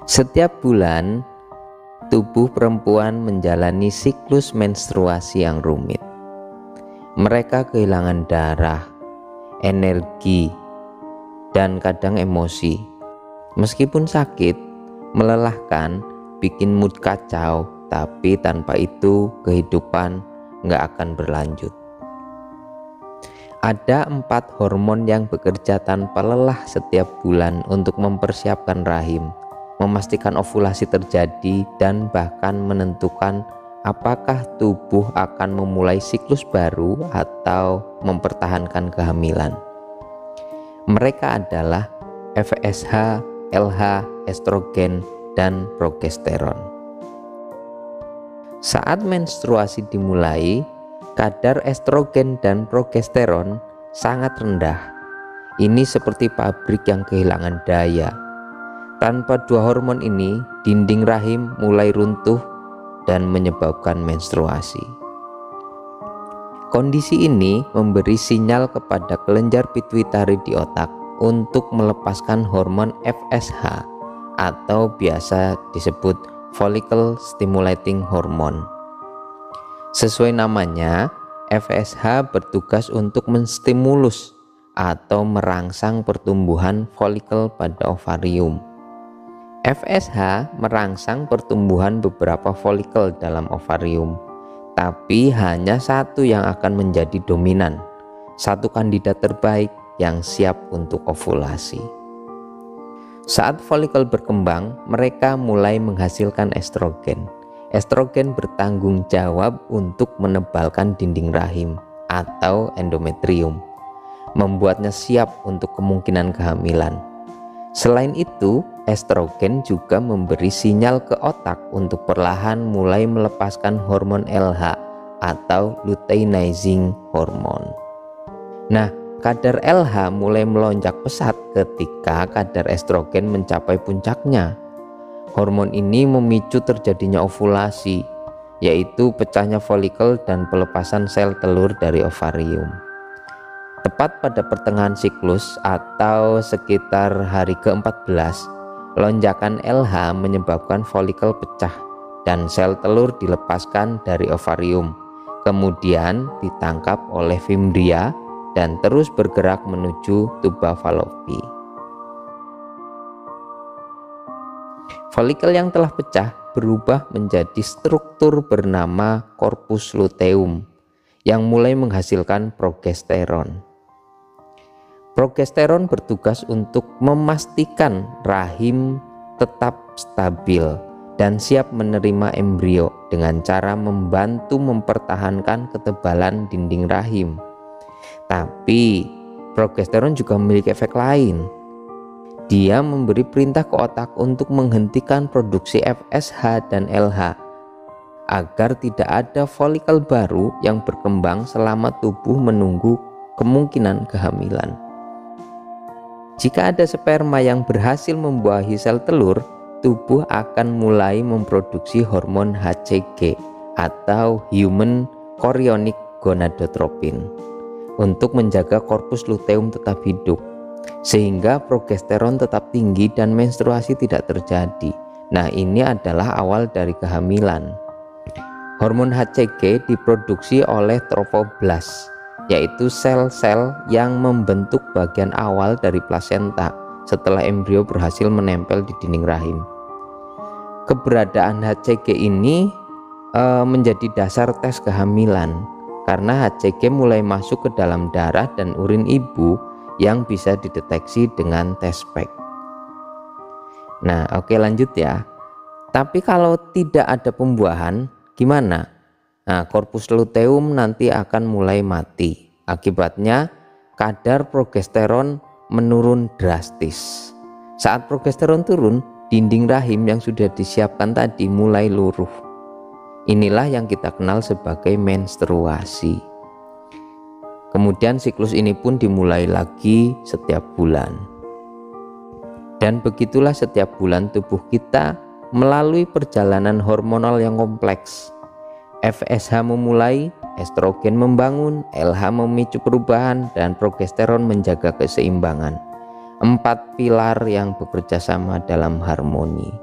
Setiap bulan, tubuh perempuan menjalani siklus menstruasi yang rumit. Mereka kehilangan darah, energi, dan kadang emosi. Meskipun sakit, melelahkan, bikin mood kacau, tapi tanpa itu kehidupan nggak akan berlanjut. Ada 4 hormon yang bekerja tanpa lelah setiap bulan untuk mempersiapkan rahim, memastikan ovulasi terjadi, dan bahkan menentukan apakah tubuh akan memulai siklus baru atau mempertahankan kehamilan. Mereka adalah FSH, LH, estrogen, dan progesteron. Saat menstruasi dimulai, kadar estrogen dan progesteron sangat rendah. Ini seperti pabrik yang kehilangan daya. Tanpa 2 hormon ini, dinding rahim mulai runtuh dan menyebabkan menstruasi. Kondisi ini memberi sinyal kepada kelenjar pituitari di otak untuk melepaskan hormon FSH atau biasa disebut follicle stimulating hormone. Sesuai namanya, FSH bertugas untuk menstimulus atau merangsang pertumbuhan folikel pada ovarium. FSH merangsang pertumbuhan beberapa folikel dalam ovarium, tapi hanya satu yang akan menjadi dominan, satu kandidat terbaik yang siap untuk ovulasi. Saat folikel berkembang, mereka mulai menghasilkan estrogen. Estrogen bertanggung jawab untuk menebalkan dinding rahim atau endometrium, membuatnya siap untuk kemungkinan kehamilan. Selain itu, estrogen juga memberi sinyal ke otak untuk perlahan mulai melepaskan hormon LH atau luteinizing hormone. Nah, kadar LH mulai melonjak pesat ketika kadar estrogen mencapai puncaknya. Hormon ini memicu terjadinya ovulasi, yaitu pecahnya folikel dan pelepasan sel telur dari ovarium. Tepat pada pertengahan siklus atau sekitar hari ke-14, lonjakan LH menyebabkan folikel pecah dan sel telur dilepaskan dari ovarium, kemudian ditangkap oleh fimbria dan terus bergerak menuju tuba Fallopi. Folikel yang telah pecah berubah menjadi struktur bernama corpus luteum yang mulai menghasilkan progesteron. Progesteron bertugas untuk memastikan rahim tetap stabil dan siap menerima embrio dengan cara membantu mempertahankan ketebalan dinding rahim. Tapi progesteron juga memiliki efek lain. Dia memberi perintah ke otak untuk menghentikan produksi FSH dan LH agar tidak ada folikel baru yang berkembang selama tubuh menunggu kemungkinan kehamilan. Jika ada sperma yang berhasil membuahi sel telur, tubuh akan mulai memproduksi hormon HCG atau Human Chorionic Gonadotropin untuk menjaga korpus luteum tetap hidup, sehingga progesteron tetap tinggi dan menstruasi tidak terjadi. Nah, ini adalah awal dari kehamilan. Hormon HCG diproduksi oleh trofoblast, yaitu sel-sel yang membentuk bagian awal dari plasenta setelah embrio berhasil menempel di dinding rahim. Keberadaan HCG ini menjadi dasar tes kehamilan, karena HCG mulai masuk ke dalam darah dan urin ibu yang bisa dideteksi dengan tes SPECT. Nah, oke, lanjut ya. Tapi kalau tidak ada pembuahan, gimana? Nah, korpus luteum nanti akan mulai mati. Akibatnya kadar progesteron menurun drastis. Saat progesteron turun, dinding rahim yang sudah disiapkan tadi mulai luruh. Inilah yang kita kenal sebagai menstruasi. Kemudian siklus ini pun dimulai lagi setiap bulan. Dan begitulah setiap bulan tubuh kita melalui perjalanan hormonal yang kompleks. FSH memulai, estrogen membangun, LH memicu perubahan, dan progesteron menjaga keseimbangan. 4 pilar yang bekerja sama dalam harmoni.